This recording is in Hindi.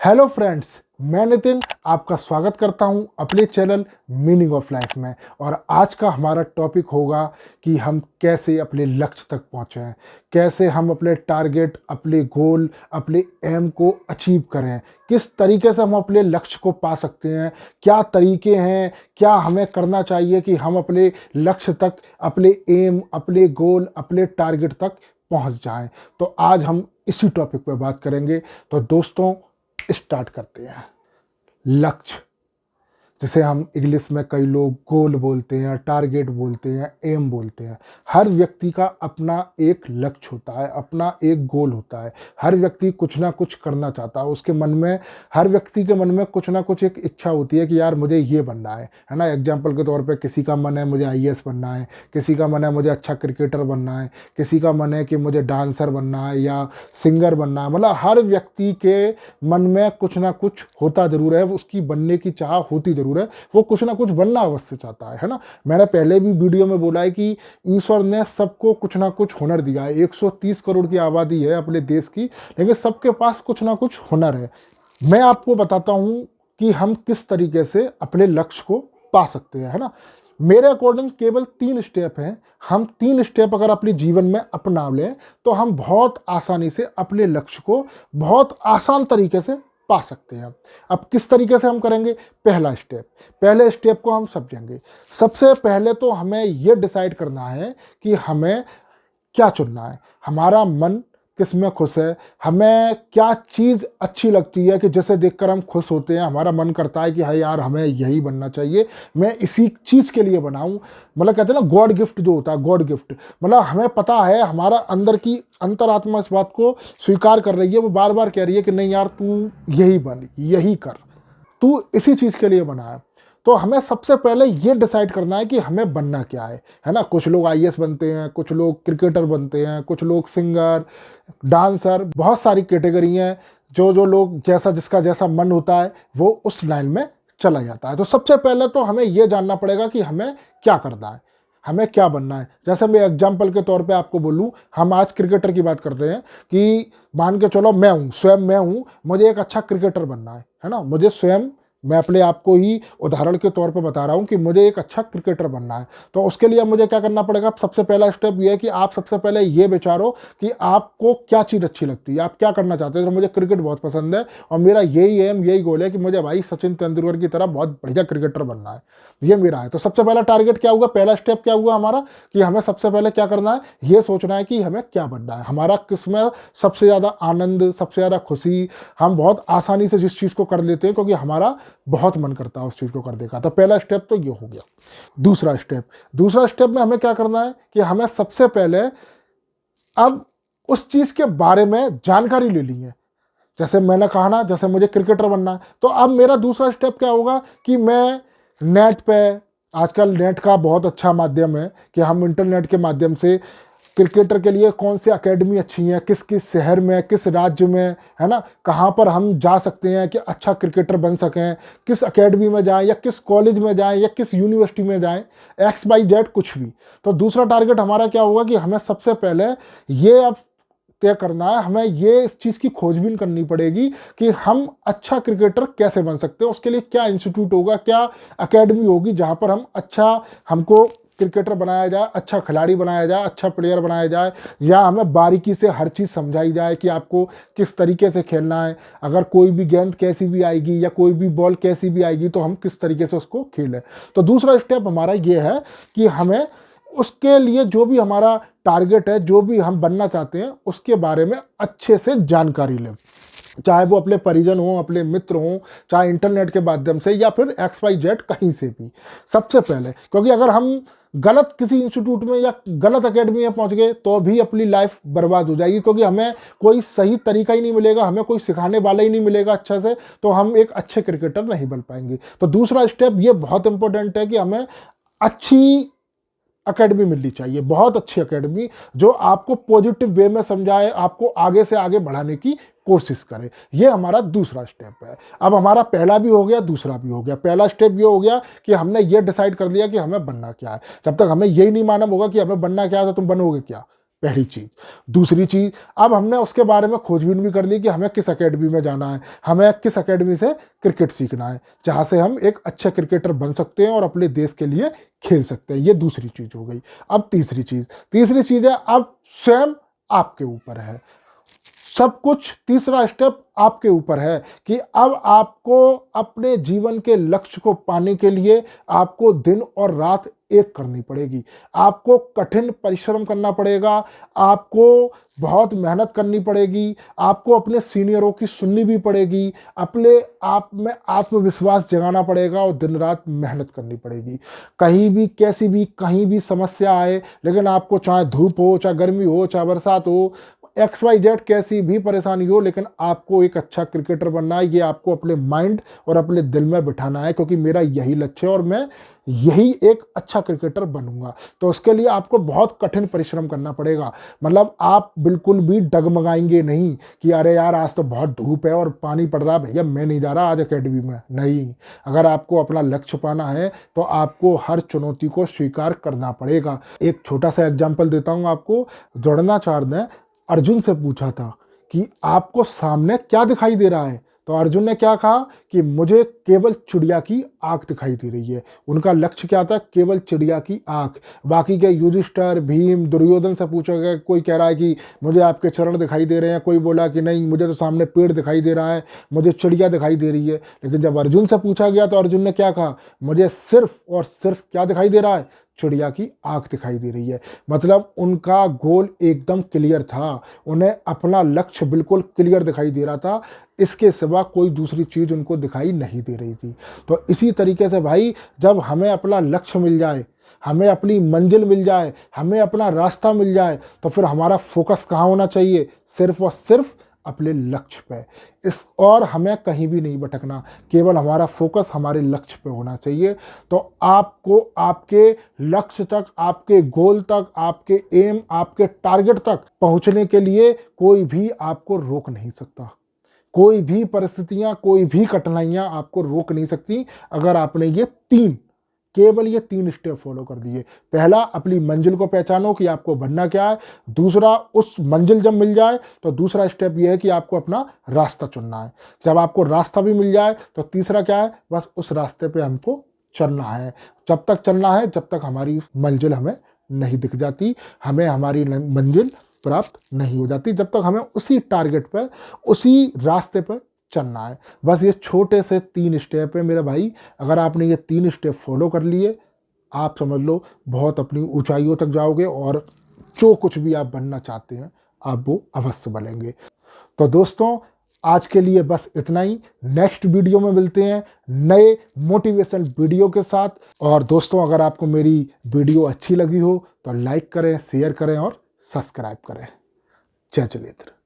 हेलो फ्रेंड्स, मैं नितिन आपका स्वागत करता हूं अपने चैनल मीनिंग ऑफ लाइफ में। और आज का हमारा टॉपिक होगा कि हम कैसे अपने लक्ष्य तक पहुंचें, कैसे हम अपने टारगेट, अपने गोल, अपने एम को अचीव करें, किस तरीके से हम अपने लक्ष्य को पा सकते हैं, क्या तरीके हैं, क्या हमें करना चाहिए कि हम अपने लक्ष्य तक, अपने एम, अपने गोल, अपने टारगेट तक पहुंच जाएं। तो आज हम इसी टॉपिक पर बात करेंगे। तो दोस्तों, स्टार्ट करते हैं। लक्ष्य, जिसे हम इंग्लिश में कई लोग गोल बोलते हैं, टारगेट बोलते हैं, एम बोलते हैं। हर व्यक्ति का अपना एक लक्ष्य होता है, अपना एक गोल होता है। हर व्यक्ति कुछ ना कुछ करना चाहता है। उसके मन में, हर व्यक्ति के मन में कुछ ना कुछ एक इच्छा होती है कि यार मुझे ये बनना है ना। एग्जाम्पल के तौर पे किसी का मन है मुझे आईएएस बनना है, किसी का मन है मुझे अच्छा क्रिकेटर बनना है, किसी का मन है कि मुझे डांसर बनना है या सिंगर बनना है। मतलब हर व्यक्ति के मन में कुछ ना कुछ होता जरूर है, उसकी बनने की चाह होती जरूर है, वो कुछ ना कुछ बनना अवश्य चाहता है ना। मैंने पहले भी वीडियो में बोला है कि ईश्वर ने सबको कुछ ना कुछ हुनर दिया है। 130 करोड़ की आबादी है अपने देश की, लेकिन सबके पास कुछ ना कुछ हुनर है। मैं आपको बताता हूं कि हम किस तरीके से अपने लक्ष्य को पा सकते हैं, है ना। मेरे अकॉर्डिंग केवल 3 स्टेप हैं। हम 3 स्टेप अगर अपने जीवन में अपना लें तो हम बहुत आसानी से अपने लक्ष्य को बहुत आसान तरीके से पा सकते हैं। अब किस तरीके से हम करेंगे? पहले स्टेप को हम समझेंगे। सबसे पहले तो हमें यह डिसाइड करना है कि हमें क्या चुनना है। हमारा मन किस में खुश है, हमें क्या चीज़ अच्छी लगती है कि जैसे देखकर हम खुश होते हैं, हमारा मन करता है कि हाँ यार हमें यही बनना चाहिए, मैं इसी चीज़ के लिए बनाऊं। मतलब कहते हैं ना, गॉड गिफ्ट जो होता है, गॉड गिफ्ट। मतलब हमें पता है, हमारा अंदर की अंतरात्मा इस बात को स्वीकार कर रही है, वो बार बार कह रही है कि नहीं यार तू यही बन, यही कर, तू इसी चीज़ के लिए बना है। तो हमें सबसे पहले ये डिसाइड करना है कि हमें बनना क्या है ना। कुछ लोग आईएएस बनते हैं, कुछ लोग क्रिकेटर बनते हैं, कुछ लोग सिंगर, डांसर, बहुत सारी कैटेगरी हैं। जो जो लोग जैसा, जिसका जैसा मन होता है वो उस लाइन में चला जाता है। तो सबसे पहले तो हमें ये जानना पड़ेगा कि हमें क्या करना है, हमें क्या बनना है। जैसे मैं एग्जाम्पल के तौर पे आपको बोलूं, हम आज क्रिकेटर की बात कर रहे हैं कि मान के चलो मैं हूं, स्वयं मैं हूं, मुझे एक अच्छा क्रिकेटर बनना है ना। मुझे स्वयं, मैं अपने आप को ही उदाहरण के तौर पे बता रहा हूँ कि मुझे एक अच्छा क्रिकेटर बनना है। तो उसके लिए मुझे क्या करना पड़ेगा? सबसे पहला स्टेप ये है कि आप सबसे पहले ये विचारो कि आपको क्या चीज़ अच्छी लगती है, आप क्या करना चाहते हैं। तो मुझे क्रिकेट बहुत पसंद है और मेरा यही एम, यही गोल है कि मुझे भाई सचिन तेंदुलकर की तरह बहुत बढ़िया क्रिकेटर बनना है, ये मेरा है। तो सबसे पहला टारगेट क्या हुआ, पहला स्टेप क्या हुआ हमारा, कि हमें सबसे पहले क्या करना है, ये सोचना है कि हमें क्या बनना है, हमारा किसमें सबसे ज़्यादा आनंद, सबसे ज़्यादा खुशी। हम बहुत आसानी से जिस चीज़ को कर लेते हैं क्योंकि हमारा बहुत मन करता है उस चीज़ को करने का। तो पहला स्टेप तो ये हो गया। दूसरा स्टेप में हमें क्या करना है कि हमें सबसे पहले अब उस चीज़ के बारे में जानकारी ले ली है। जैसे मैंने कहा ना, जैसे मुझे क्रिकेटर बनना है, तो अब मेरा दूसरा स्टेप क्या होगा कि मैं नेट पे, आजकल नेट का बहुत अच्छा माध्यम है कि हम इंटरनेट के माध्यम से क्रिकेटर के लिए कौन सी एकेडमी अच्छी है, किस किस शहर में, किस राज्य में, है ना, कहाँ पर हम जा सकते हैं कि अच्छा क्रिकेटर बन सकें, किस एकेडमी में जाएं या किस कॉलेज में जाएं या किस यूनिवर्सिटी में जाएं, XYZ कुछ भी। तो दूसरा टारगेट हमारा क्या होगा कि हमें सबसे पहले ये अब तय करना है, हमें ये इस चीज़ की खोजबीन करनी पड़ेगी कि हम अच्छा क्रिकेटर कैसे बन सकते हैं। उसके लिए क्या इंस्टीट्यूट होगा, क्या एकेडमी होगी जहाँ पर हम अच्छा, हमको क्रिकेटर बनाया जाए, अच्छा खिलाड़ी बनाया जाए, अच्छा प्लेयर बनाया जाए, या हमें बारीकी से हर चीज़ समझाई जाए कि आपको किस तरीके से खेलना है। अगर कोई भी गेंद कैसी भी आएगी या कोई भी बॉल कैसी भी आएगी तो हम किस तरीके से उसको खेलें। तो दूसरा स्टेप हमारा ये है कि हमें उसके लिए जो भी हमारा टारगेट है, जो भी हम बनना चाहते हैं, उसके बारे में अच्छे से जानकारी लें। चाहे वो अपने परिजन हों, अपने मित्र हों, चाहे इंटरनेट के माध्यम से या फिर XYZ कहीं से भी। सबसे पहले, क्योंकि अगर हम गलत किसी इंस्टीट्यूट में या गलत एकेडमी में पहुंच गए तो भी अपनी लाइफ बर्बाद हो जाएगी, क्योंकि हमें कोई सही तरीका ही नहीं मिलेगा, हमें कोई सिखाने वाला ही नहीं मिलेगा अच्छा से, तो हम एक अच्छे क्रिकेटर नहीं बन पाएंगे। तो दूसरा स्टेप ये बहुत इंपॉर्टेंट है कि हमें अच्छी एकेडमी मिलनी चाहिए, बहुत अच्छी एकेडमी जो आपको पॉजिटिव वे में समझाए, आपको आगे से आगे बढ़ाने की कोशिश करे। ये हमारा दूसरा स्टेप है। अब हमारा पहला भी हो गया, दूसरा भी हो गया। पहला स्टेप ये हो गया कि हमने ये डिसाइड कर लिया कि हमें बनना क्या है। जब तक हमें यही नहीं मालूम होगा कि हमें बनना क्या है तो तुम बनोगे क्या, पहली चीज़। दूसरी चीज़, अब हमने उसके बारे में खोजबीन भी कर ली कि हमें किस एकेडमी में जाना है, हमें किस एकेडमी से क्रिकेट सीखना है, जहाँ से हम एक अच्छे क्रिकेटर बन सकते हैं और अपने देश के लिए खेल सकते हैं। ये दूसरी चीज़ हो गई। अब तीसरी चीज़ है, अब स्वयं आपके ऊपर है सब कुछ। तीसरा स्टेप आपके ऊपर है कि अब आपको अपने जीवन के लक्ष्य को पाने के लिए आपको दिन और रात एक करनी पड़ेगी। आपको कठिन परिश्रम करना पड़ेगा, आपको बहुत मेहनत करनी पड़ेगी, आपको अपने सीनियरों की सुननी भी पड़ेगी, अपने आप में आत्मविश्वास जगाना पड़ेगा और दिन रात मेहनत करनी पड़ेगी। कहीं भी कैसी भी कहीं भी समस्या आए, लेकिन आपको चाहे धूप हो, चाहे गर्मी हो, चाहे बरसात हो, XYZ कैसी भी परेशानी हो, लेकिन आपको एक अच्छा क्रिकेटर बनना है। ये आपको अपने माइंड और अपने दिल में बिठाना है, क्योंकि मेरा यही लक्ष्य है और मैं यही एक अच्छा क्रिकेटर बनूंगा। तो उसके लिए आपको बहुत कठिन परिश्रम करना पड़ेगा। मतलब आप बिल्कुल भी डगमगाएंगे नहीं कि अरे यार आज तो बहुत धूप है और पानी पड़ रहा है, भैया मैं नहीं जा रहा आज एकेडमी में। नहीं, अगर आपको अपना लक्ष्य पाना है तो आपको हर चुनौती को स्वीकार करना पड़ेगा। एक छोटा सा एग्जाम्पल देता हूँ आपको। द्रोणाचार्य ने अर्जुन से पूछा था कि आपको सामने क्या दिखाई दे रहा है, तो अर्जुन ने क्या कहा कि मुझे केवल चिड़िया की आंख दिखाई दे रही है। उनका लक्ष्य क्या था? केवल चिड़िया की आंख। बाकी के युधिष्ठिर, भीम, दुर्योधन से पूछा गया, कोई कह रहा है कि मुझे आपके चरण दिखाई दे रहे हैं, कोई बोला कि नहीं मुझे तो सामने पेड़ दिखाई दे रहा है, मुझे चिड़िया दिखाई दे रही है। लेकिन जब अर्जुन से पूछा गया तो अर्जुन ने क्या कहा? मुझे सिर्फ और सिर्फ क्या दिखाई दे रहा है? चिड़िया की आंख दिखाई दे रही है। मतलब उनका गोल एकदम क्लियर था, उन्हें अपना लक्ष्य बिल्कुल क्लियर दिखाई दे रहा था, इसके सिवा कोई दूसरी चीज़ उनको दिखाई नहीं दे रही थी। तो इसी तरीके से भाई, जब हमें अपना लक्ष्य मिल जाए, हमें अपनी मंजिल मिल जाए, हमें अपना रास्ता मिल जाए, तो फिर हमारा फोकस कहाँ होना चाहिए? सिर्फ और सिर्फ अपने लक्ष्य पे। इस और हमें कहीं भी नहीं भटकना, केवल हमारा फोकस हमारे लक्ष्य पे होना चाहिए। तो आपको आपके लक्ष्य तक, आपके गोल तक, आपके एम, आपके टारगेट तक पहुंचने के लिए कोई भी आपको रोक नहीं सकता। कोई भी परिस्थितियां, कोई भी कठिनाइयां आपको रोक नहीं सकती, अगर आपने केवल ये 3 स्टेप फॉलो कर दिए। पहला, अपनी मंजिल को पहचानो कि आपको बनना क्या है। दूसरा, उस मंजिल जब मिल जाए तो दूसरा स्टेप ये है कि आपको अपना रास्ता चुनना है। जब आपको रास्ता भी मिल जाए तो तीसरा क्या है? बस उस रास्ते पे हमको चलना है। जब तक चलना है, जब तक हमारी मंजिल हमें नहीं दिख जाती, हमें हमारी मंजिल प्राप्त नहीं हो जाती, जब तक हमें उसी टारगेट पर, उसी रास्ते पर चलना है। बस ये छोटे से 3 स्टेप है मेरे भाई। अगर आपने ये 3 स्टेप फॉलो कर लिए, आप समझ लो बहुत अपनी ऊंचाइयों तक जाओगे और जो कुछ भी आप बनना चाहते हैं आप वो अवश्य बनेंगे। तो दोस्तों, आज के लिए बस इतना ही। नेक्स्ट वीडियो में मिलते हैं नए मोटिवेशन वीडियो के साथ। और दोस्तों, अगर आपको मेरी वीडियो अच्छी लगी हो तो लाइक करें, शेयर करें और सब्सक्राइब करें। जय जलेन्द्र।